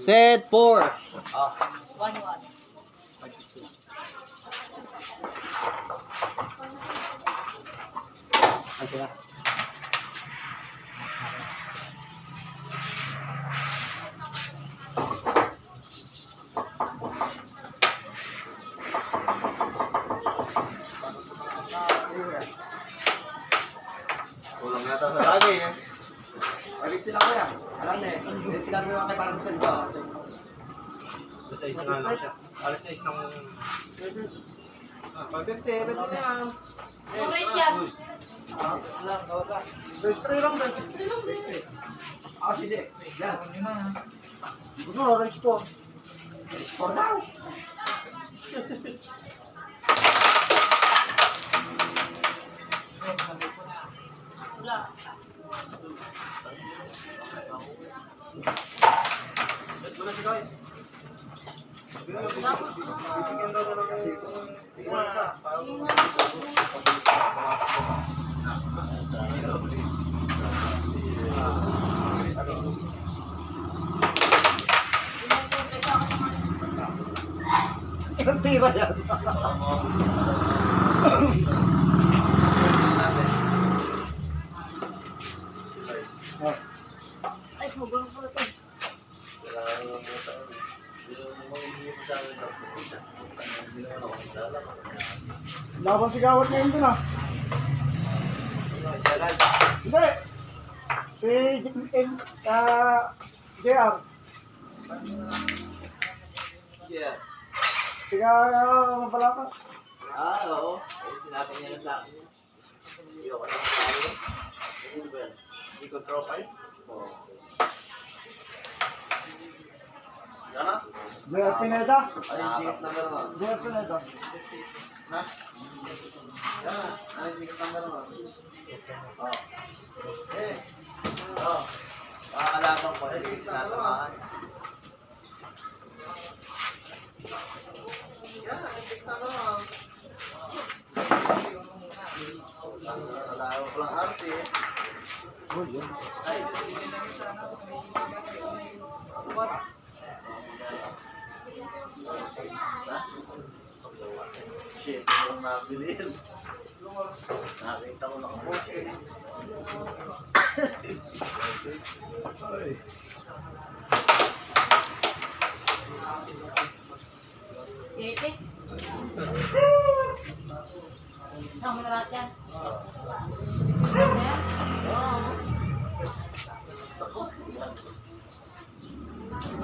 Set 4. Ah. 1-1. Ano sila? Kulang yata sa lagi eh. Balik sila ko yan. Alam na eh. Hindi sila ko yung parang sa iba. Alas 6 na nga lang siya. Alas 6 ng... Ah, 5:50. Ba't na yan? Oras yan. Wala, wala. Restray lang ba? Restray lang din. Ako sige. Yan. Gusto mo, race po. Sport daw. Wala. Wala si Kai. Bibigyan daw na ng isa. Ilang tira yan? Ay, magulang pala ito. Laban si Gawat ngayon dun ah. Hindi. Si JR. Yeah. Tiga mapalakas. Ah, oo. Sinabi niya na sa akin. Hindi ako na masabi. Ano ba yan? Hindi ko profile? Oo. Yan na? JR Pineda. Ay, tigas number mo. JR Pineda. Na? Yan na. Ay, tigas number mo. Oo. Eh. Oo. Makakalaban ko. Eh, sinasamahan. Yan na. Tigas number mo. Wala ko lang arte eh. Oh, yun. Ay. What? Shit, yung nabilin. Nakita ko nakabuke. Yete. Sama na lahat yan. Sama yan?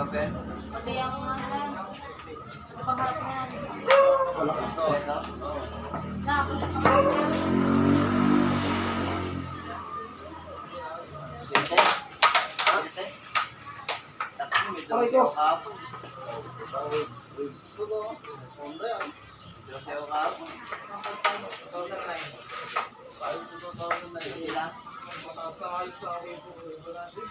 Okay. Pati yung ano yan. Pati pangharap na yan. Wala ka. Ito, ito. Na, pati pangharap na yan. Ito. Ito. Tapos medyo Aray ko. kahapon. Ito, hombre ah. Medyo sayo kahapon. 2009. Parang 2009 lang. Mataas na kayo sa akin po. 2009.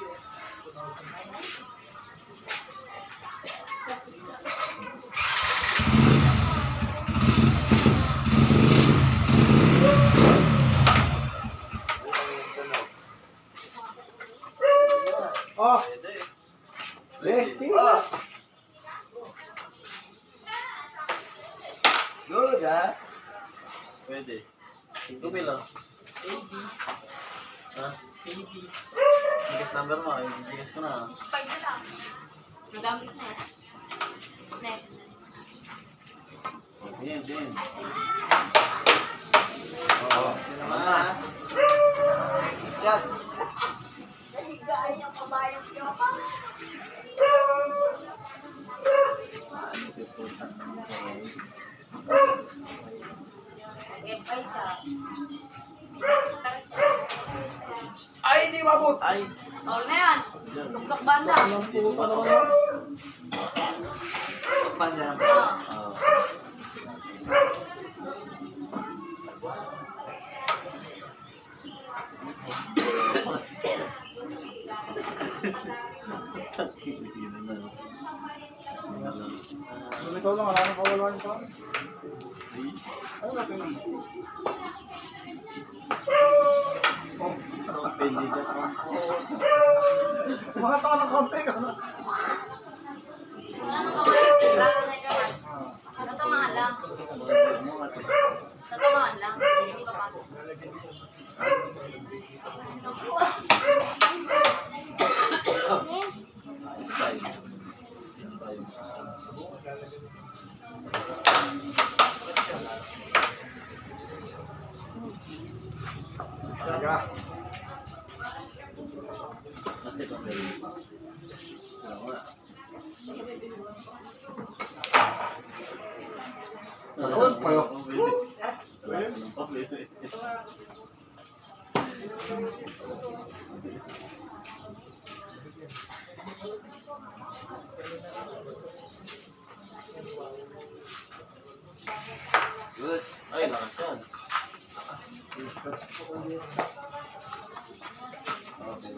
Oh, Pwede. sige. Ah. Good ah. Pwede. Gumi lang. AB. Ha? AB. Bigas number mo. Bigas ko na. 5 na lang. Nagamit na. Next. Din, din. Oo. Mana? Yan. Naligaan yung kabayang yung pa. Nag-FI siya. Star siya. Ay, di mabot! Ay! All na yan. Tuktok banda. Panya. Ah. Lumitaw lang, wala nang kawalan pa. Ano natin? Pwede ka. Mahata ka ng konti ka na. 5. 5. Talaga. Kasi ito, wala. Tapos, payo. Good. Ay, lakas yan. Scratch po. Scratch. Okay.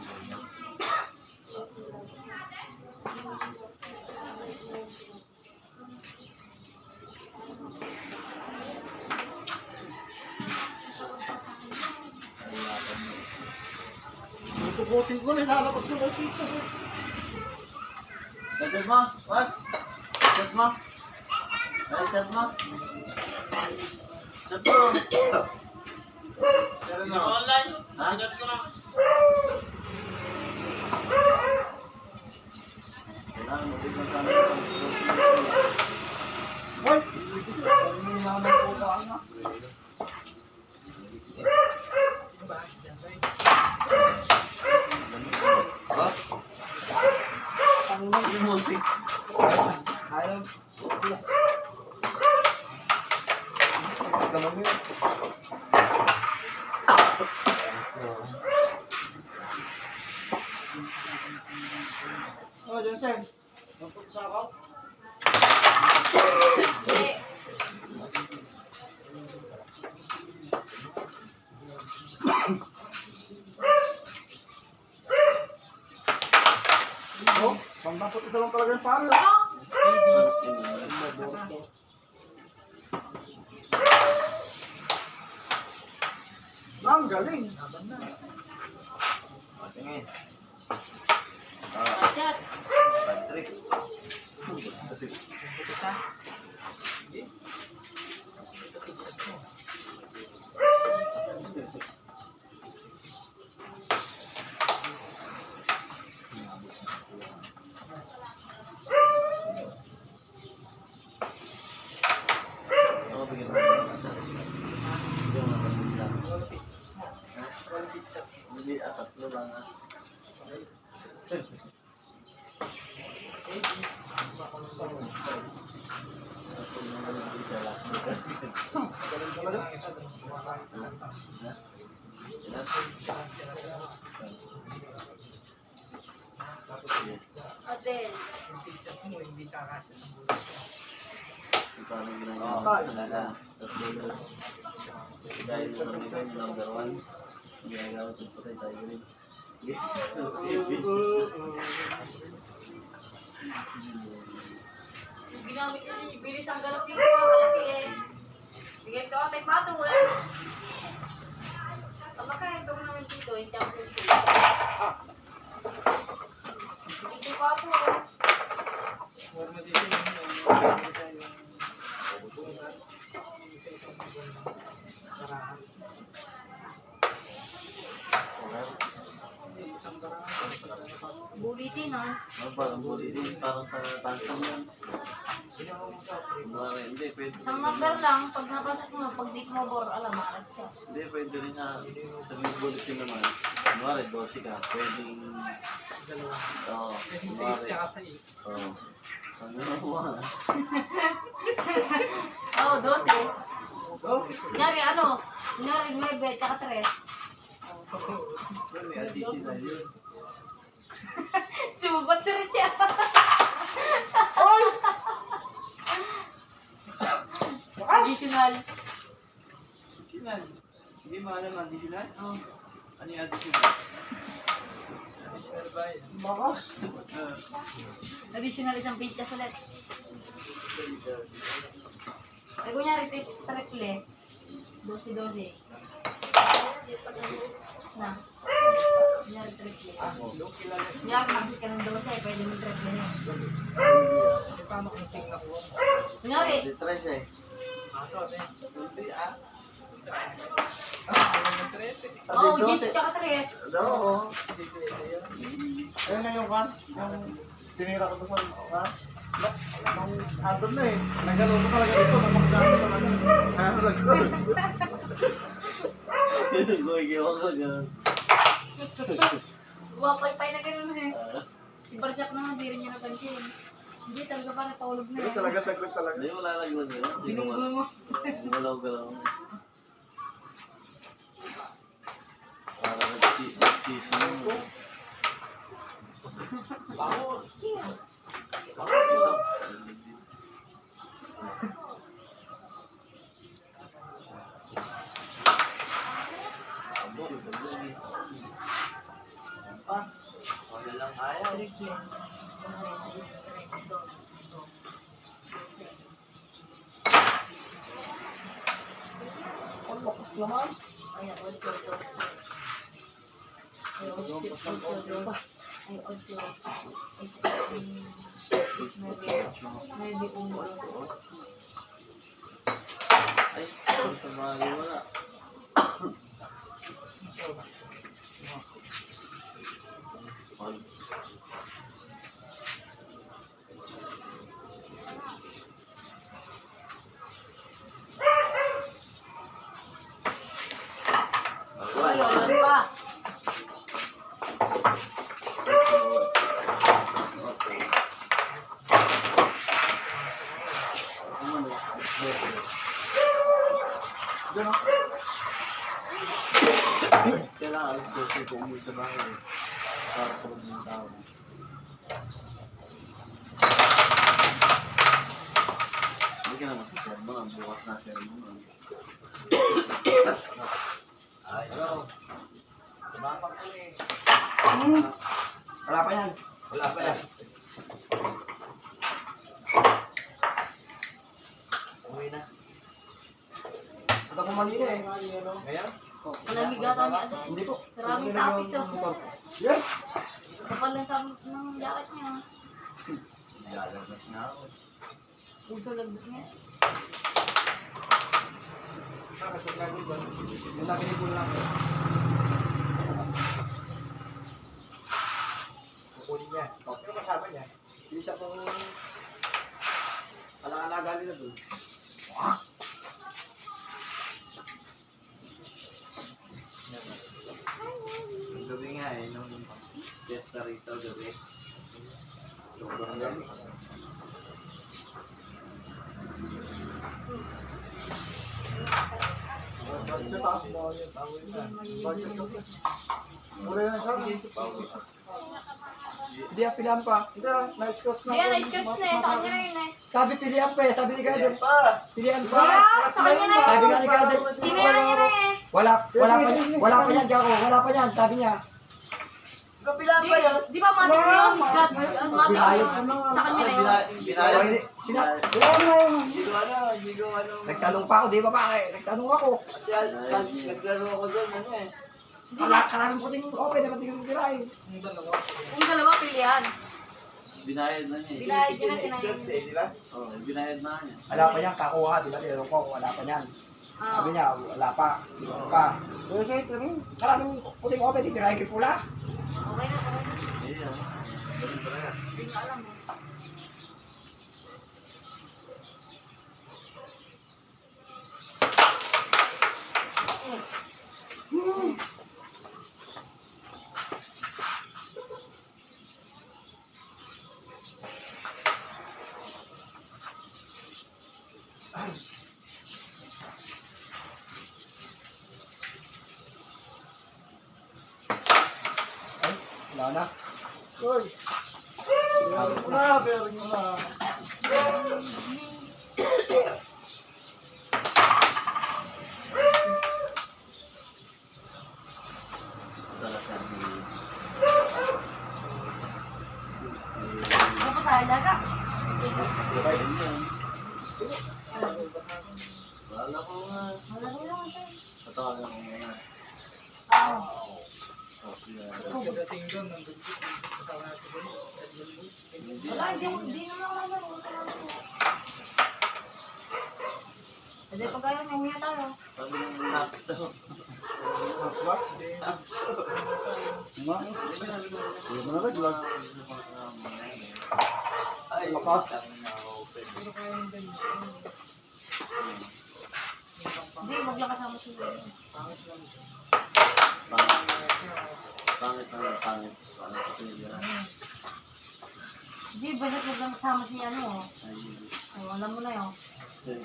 Tutubutin ko, nilalabas ko ng pictures eh. Chat mo? What? Chat mo? Ay, chat mo? Chat mo? Pero na. Ha? Kailangan mo din magkano. Hoy! Ano yung naman po ba na? Ha? Ang lang Yung multi. ayaw. Basta naman yun. Oh, Johnson. Masuk sa ako. Hindi. Oh, pambapot isa lang talaga yung palo. Ang galing. Tingin. Chat. Patrick. Oh, bigyan mo. Bigyan mo ng pizza. Hindi, tatlo lang ah. Hotel. Paano ginagawa? Dahil naman nila yung number 1, ginagawa ito patay tayo rin. Ginamit niya yung bilis ang galap yung mga kalaki eh. Bigyan ko atay pato eh. Tama ka, ito mo naman dito, yung champion seat. Bigyan ko pato eh. Bulitin ah. Parang buli din, parang sa tansang yan. Hindi, pwede. Isang number lang, pag napasok mo, pag di mo bor, alam, malas ka. Hindi, pwede rin sa may bulletin naman. Kunwari, 12 ka, pwedeng... Oo, kunwari. Oo. Ang ginawa. Oo, 12. Kunyari ano, kunyari 9, tsaka 3. May additional yun. Sumabat na rin siya. Additional. Hindi mo alam additional? Oh. Ano yung additional? Bakas. Additional isang pintas ulit. Ay, kunyari, triple. 12. Na. Kunyari, triple. Kunyari, mag-hit ka ng 12, pwede mo triple na. Paano kung take na ko? Kunyari, Di 13 eh. oh, 10 tsaka 3. Oo. Ayun na yung kan? Yung Tinira ko to sa, ha? Nung andun na eh. Nagalaw ko talaga dito. Namagdaan talaga. Ha? Nagalaw. Gumigiwa ka gano'n. Wapay-pay na gano'n eh. Si Barsak naman, di rin niya napansin. Hindi, talaga pa napaulog na Hindi yan. talaga taglag talaga. Hindi, wala naglag yun. Binunggo mo. Galaw-galaw. Para nag-season mo. Bangon. Wala lang kaya. Ang lakas naman. Ayan, audio. Ay, audio. Ay, audio. Maybe umulo. Ay, sa bagay wala. Ay, ulan pa. Diyan o. Kailangan alas 12 kung umuwi sa bahay. Para sa mga tao. Hindi ka naman sa sermon. Bukas na sermon. Ay, Hello. Tumapang ko eh. wala pa yan. Wala pa yan. Uwi na. Ito ko Manila eh. Ngayon? Malamig ata ni Ate. Hindi po. Maraming tapis oh. Yan. Kapal lang sa ng jacket niya. Lalabas na ako. Puso lagbas niya. Yung laki ni Bull lang. Kukunin niya. Okay, kasama niya. Yung isa pong alang-alaga nila doon. Yung gabi nga eh, nung fiesta rito gabi. Sobrang gabi. Budget ah. Budget ko. Mula na siya. Hindi pilihan pa. Hindi ah, na-scotch na. Ayan, na-scratch na eh. Sa kanya na yun eh. Sabi pilihan pa eh. Sabi ni Kader. Pilihan pa. Kaya, sa kanya na Sabi yun. nga ni Kader. Tinayaran niya na eh. Wala pa yan, Gako. Wala pa yan, sabi niya. Kapilaan Di ba matik na yun? Scratch. Matik na yun. Sa kanya na yun. Binayad. Hindi ko ano. Nagtanong pa ako, di ba pare? Nagtanong ako. Kasi naglaro ako doon, ano eh. Karaming puting open, dapat tingin ko kila eh. Kung dalawa, pilihan. Binayad na niya eh. Binayad sila, Scratch tinayin. eh, di ba? Oo, binayad na niya. Wala pa yan, kakuha. Di ba? Tinanong ko, wala pa yan. Sabi niya, wala pa. Wala pa. Pero siya ito rin. Karaming puting open, titirahin ko pula. Okay na, okay na. Eh, yan. Ganun talaga. Hindi ko alam eh. Ay, wala na. Uy. Grabe rin na. Talaga ni... Ano pa tayo, Laga? Ayun yan. Wala ko nga. Wala rin naman tayo. Patawagan ko nga. Ah. Pagdating doon, nandun dito. Wala, hindi naman ako lang. Hindi, pag ayaw, nangyay tayo. Sabi ng lapis daw. What? Hindi mo na naglag. Ay, Lakas. open. Hindi, wag lang kasama sila. Pangit. Pangit sa tinitira. Hindi, basta't wag lang kasama si ano. Ay, Oh, alam mo na yun. hindi.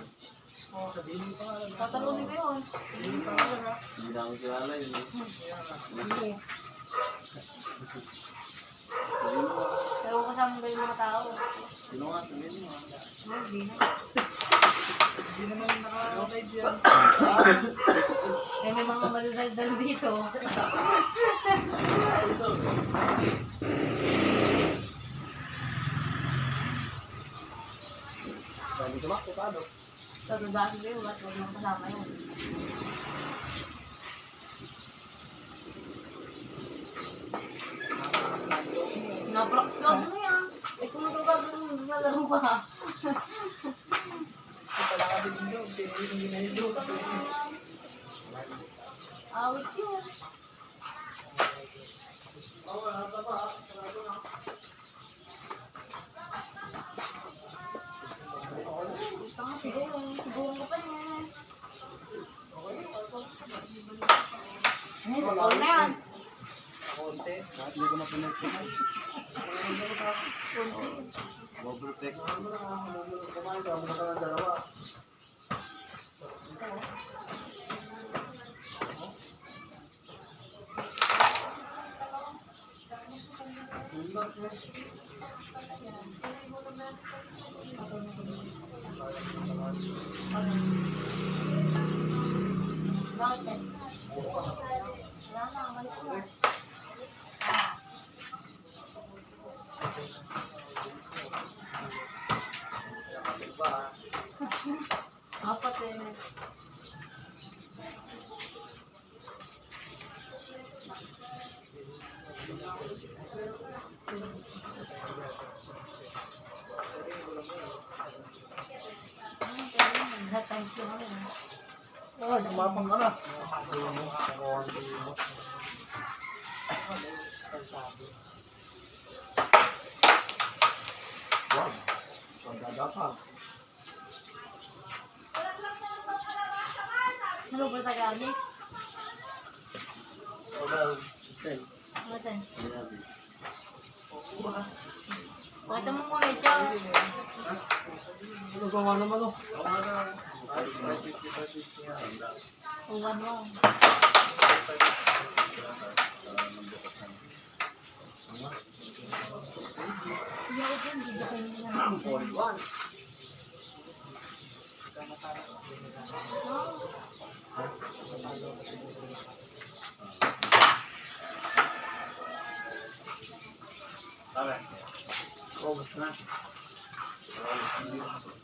Tatalunin ko yun. Hindi pa talaga. Hindi na ako kilala yun. Hindi. Sabihin mo. Pero kasama ba yung mga tao? Sino nga? Sabihin mo. Hindi na. Hindi naman naka-live yan. Eh, may mga madadaldal dito. Dahil sumakto ka, no? Tatandaan ko yun, wag lang kasama yun. Nablocks ka mo yan. Eh, kung magagagano mo, nalaro ka. Pala ka din doon. Hindi na yun. Awit yun. Tama, siguro. Siguro mo pa niya. All na yan. Konti. Bakit hindi ko mapunod ko? Bubble tech. Kumain ka, muna ka ng dalawa. Bakit eh? Wala na, malis na. Apat eh. Lahat times yung ano eh. Ah, gumapang ka na. Wow. Pagdadapang. Ano ba Tagalog? Wala. Sen. Ano ten? Sinabi. Pakita mo muna ito. Ano ba nga naman, no? Uwan mo. Hindi ako dyan, hindi kayo nila. 41. Sabi. Ubus na.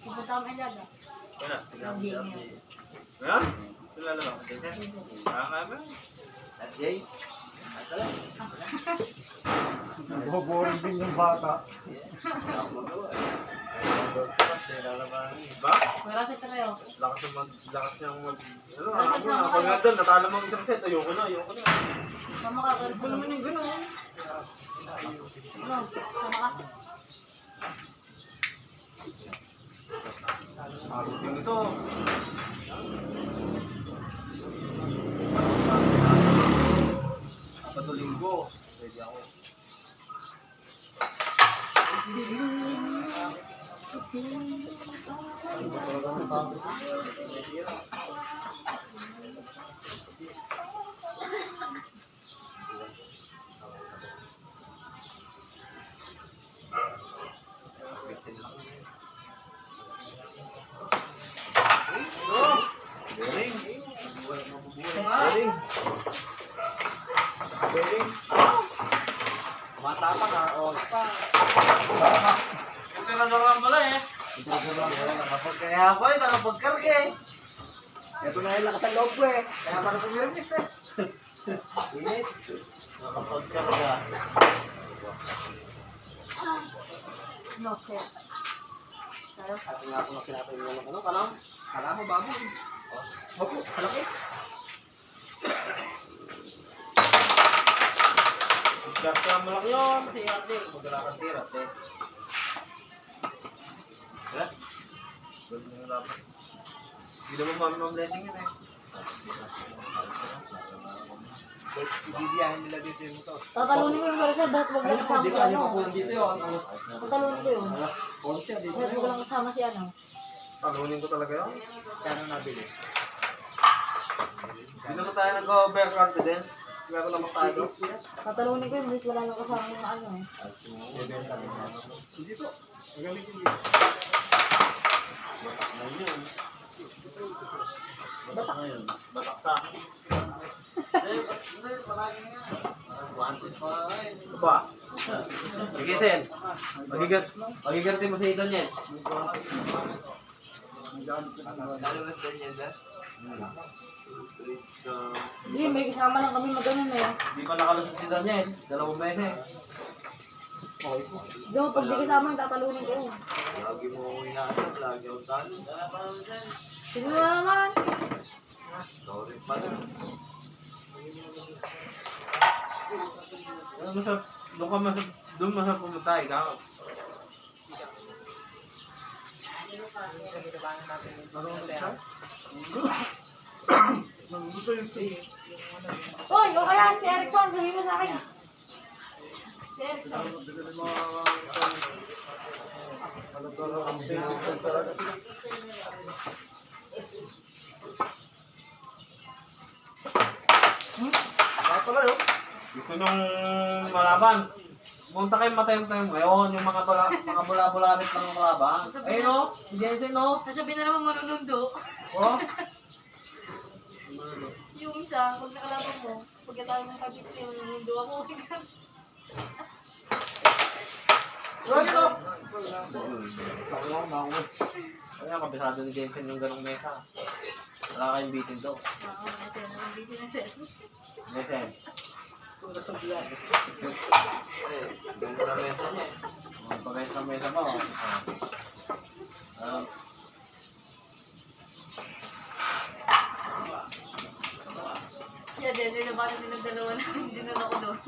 Pupunta kami ilaga. Wala. Tignan mo Hindi si niya. Abdi. Ha? Kilala mo? Nakakaba? At Jay? Asa lang? Boboring din yung bata. Wala akong magawa eh. Ba? Wala si Treo. Lakas niyang mag... Ano, Lakas ako na na. ako. Pag nga doon, natalo mo isang set. Ayoko na. Mama ka, pero pa naman yung gano'n. Ano? Mama ka? Yung ito. Apat na linggo. Pwede ako. Galing. Galing. Galing. Matapang ha. O, pa. Ito na lang pala eh. Kaya ako eh, nakapagkar ka eh. Ito na yung lakas ng loob ko eh. Kaya pala pumirmis eh. Init. Nakapodcast ka. No, sir. Tayo. At nga ako na kinapay mo ng ano. Kala mo baboy. Opo, kalaki. Discard ka mo lang yun. Ate, ate. Magdala ka tira, ate. Wala. Ganun yung dapat. Hindi naman mami mga blessing yun eh. Ibibiyahin nila dito yung motor. Tatalunin ko yung wala sir, bakit wag Ayun lang po, kasama di si ba, di ano? pa po nandito yun. Tatalunin ko yun. Alas 11 dito. Bakit wag lang kasama si ano? Talunin ko talaga yun. Kano nabili? Hindi naman tayo nag-over confident. Meron na masado. Tatalunin ko yun, bakit wala lang kasama yung ano? Hindi to. Magaling yung Ngayon. Batak na yun. Batak sa akin. Wanted pa eh. Ito pa. Sige, Sen. Magiganti mo sa idol yan. Hindi, may kasama lang kami maganon eh. Hindi pa nakalusot si Daniel. 2 beses. Hindi mo, pag di kasama, tatalunin ko yun. Lagi mo inaano, lagi akong talo. Siguro na naman. Sorry pala. Doon masarap pumunta, ikaw. gusto yung Hoy, o kaya si Erickson, sabihin mo sa akin. Si Erickson. pala yun. Gusto nung malaban. Punta kayo matayong-tayong ngayon, yung mga bula-bularit ng malaban. Ayun o, si Jensen o. Sasabihin na naman manunundo. Oh. Yung isa, pag nakalaban mo, pagkatawag ng kabit yung manunundo ako. Ayun o. Ako. Kaya kabisado ni Jensen yung ganong mesa. Wala kayong bitin to. Oo, ito na ang video na sir. Jensen. Ganun na mesa niya. Pagkaya sa mesa mo. Siya din, nilabanan din ng dalawa na hindi na ako doon.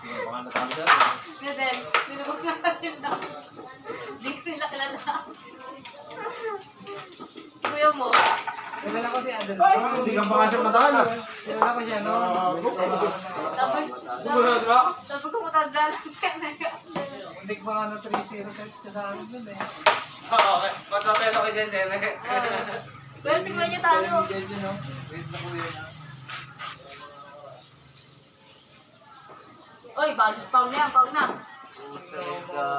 Baka natalo siya. Siya din, nilabanan natin na. Hindi ko nila kilala. Kuya mo. Kilala ko si Adam. Hindi ka pa nga siya matalo. Kilala ko siya, no? Tapos kung matanda lang ka na Hindi ko nga na 3-0 sa amin dun eh. Oo, okay. Magkapelo kay Jensen. Well, si Kuya niya talo. Oy, paul na yan, paul na.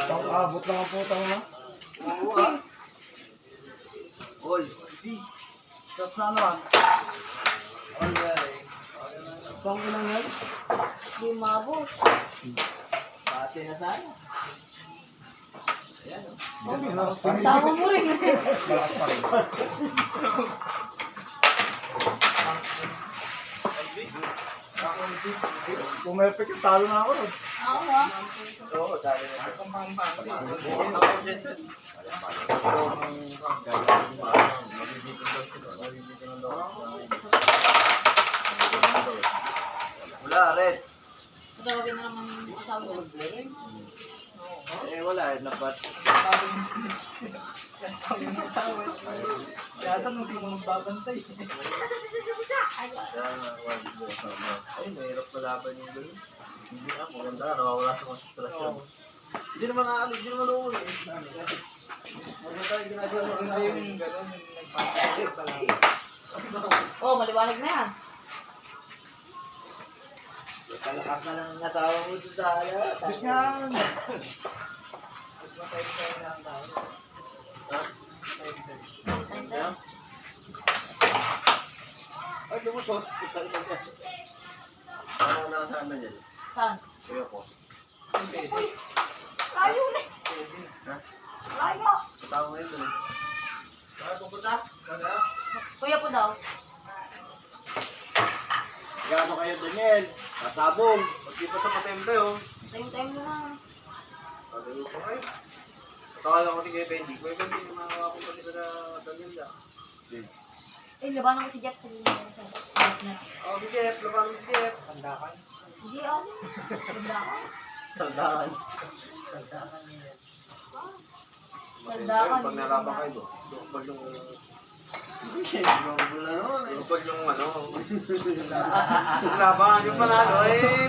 Pang-abot lang ang putang na. Ol. Scott na naman. Pang ilang yan? Di mabot. Pati na sana. Ayan o. Malakas pa rin. Tama mo rin. Malakas pa rin. Pumepek yung talo na ako nun. Ako ha. Oo, dali na. Wala, red. Tawagin na naman yung asawa ko. Eh, wala. Dapat. Kaya nung sino magbabantay. Ay, mahirap palaban yung gano'n. Hindi na, maganda. Nawawala sa konsentrasyon. Hindi naman naano, hindi naman uuwi. Maganda yung ginagawa ko na yung gano'n, yung nagpapakit talaga. Oh, maliwanag na yan. Kalakas na lang natawa mo doon sa ala. Tapos nga, matay-tay na ang tao. Ha? Time. Ay, lumusot. Ano na saan na dyan? Saan? Kuya ko. Uy! Layo na! Ha? Layo! Katawa mo yun doon. Saan pupunta? Kuya po daw. Gano kayo, Daniel? Kasabong. Pagki pa sa matem tayo. Time mo na. Pagkalo pa kayo. Katawa ko si Kuya Benji. Kuya Benji, makakapunta sila na Daniel na. Eh, labanan ko si Jeff sa na. Oh, si Jeff. Laban mo si Jeff. Pandakan. Hindi ako. Ganda ako. Saldakan. Sandakan. Pag nalaban kayo, pag yung... Pag yung ano... Laban, yung panalo,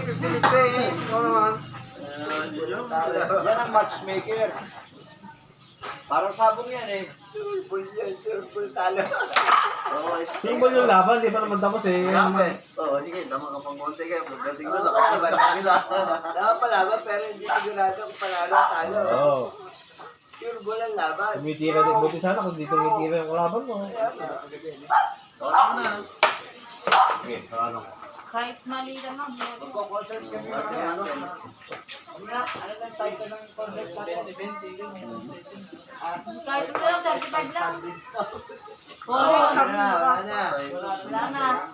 pipilit ka Ikaw naman. Yan ang matchmaker. Parang sabong yan Full yan, full talo. Simbol yung laban, di pa naman tapos Oo, sige, tama ka pang konti kayo. Pagdating ko, nakapagdating kita. Dapat palaban, pero hindi sigurado kung panalo o talo. Oo. Pure ball ang laban. Tumitira din. Buti sana kung di tumitira yung kalaban mo. Wala mo na. Okay, ano ko. Kahit mali ka na. Magko-concert kami ng ano. Ano lang title ng concert natin? Kahit ito lang, 35 lang. Wala na. Wala na.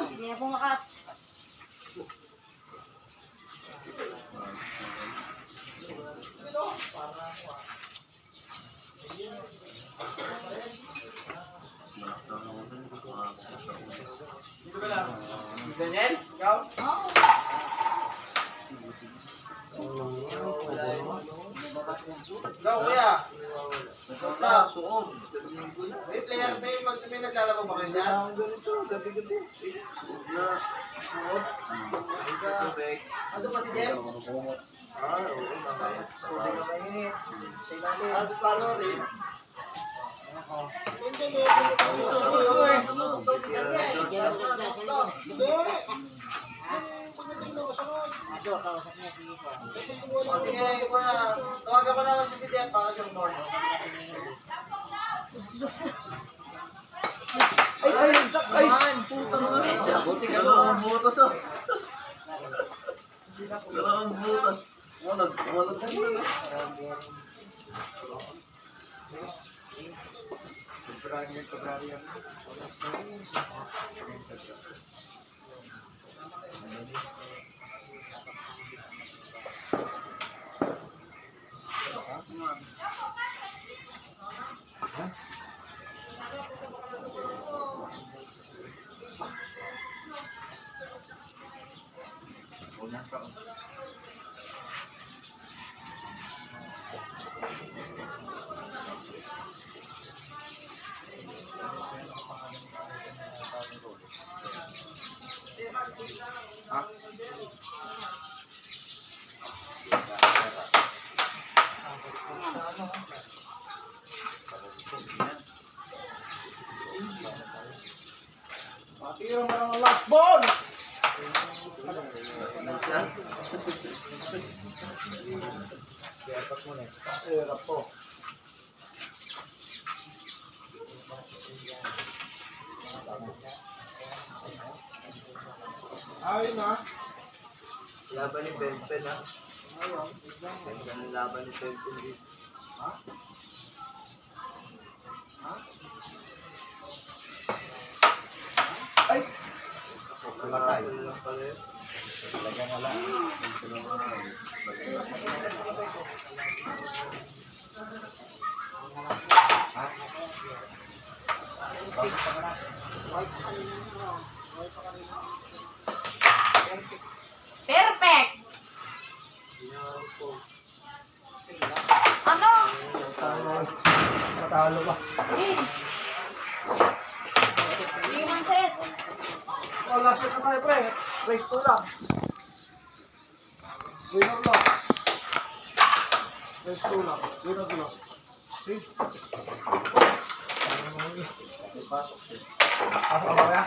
Hindi na pumakat. Daniel, ikaw? Oo. Ikaw, kuya. Sa suot. May naglalaro ba kayo dyan? Ganito, gabi-gabi. Na, suot. Tubig. Ano ba si Jen? Oo. Tubig na mainit. Ano sa plano rin? Sige, kuya. Tawagan pa naman si Jen para siyang board. Ay, puta na. Buti ka lang butas oh. Dalawang butas. Walag ka na. Matira mo ng last ball! Hirap po. Ayun na. Laban ni Benton ha. Ganda ng laban ni Benton dito. Ay! Namatay. Lang pala yun. Talaga na lang. Perfect! Ano? Matalo ba? Win! Hindi man set. Oh, last set na tayo, pre. Race 2 lang. Win or loss. Race 2 lang. Win or loss. See? Pasok ka ba kaya?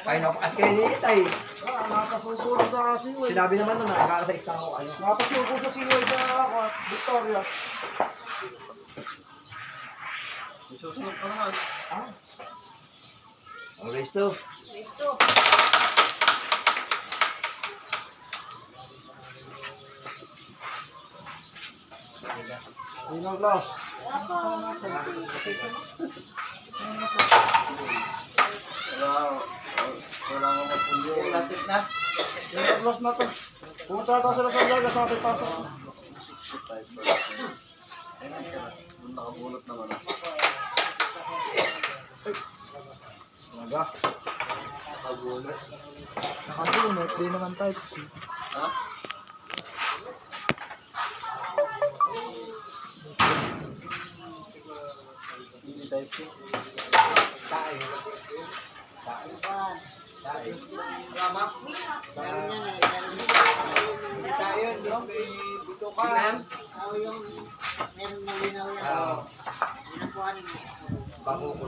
Ay, napakas kayo ni Itay. Nakapasuko sa Seaway. Sinabi naman na nakaka-6 na ako kayo. Nakapasuko sa Seaway sa Victoria. May susunod pa naman. Okay, so. Ito. Win or loss. Wala nga mapundo. Plastic na. Win or loss na to. Pumunta daw sila sa Laga sa ating pasok. 65%. Doon nakabulot naman. Laga. Nakabulot. Nakabulot. Di naman types. Ha? type C. Tayo. Ano ba? Tayo. Lama. Meron yan eh. Meron yan. Tayo, no? Dito ka. Ako yung meron malinaw yan. Oo. Yun ang kuhanin mo. Bago ko.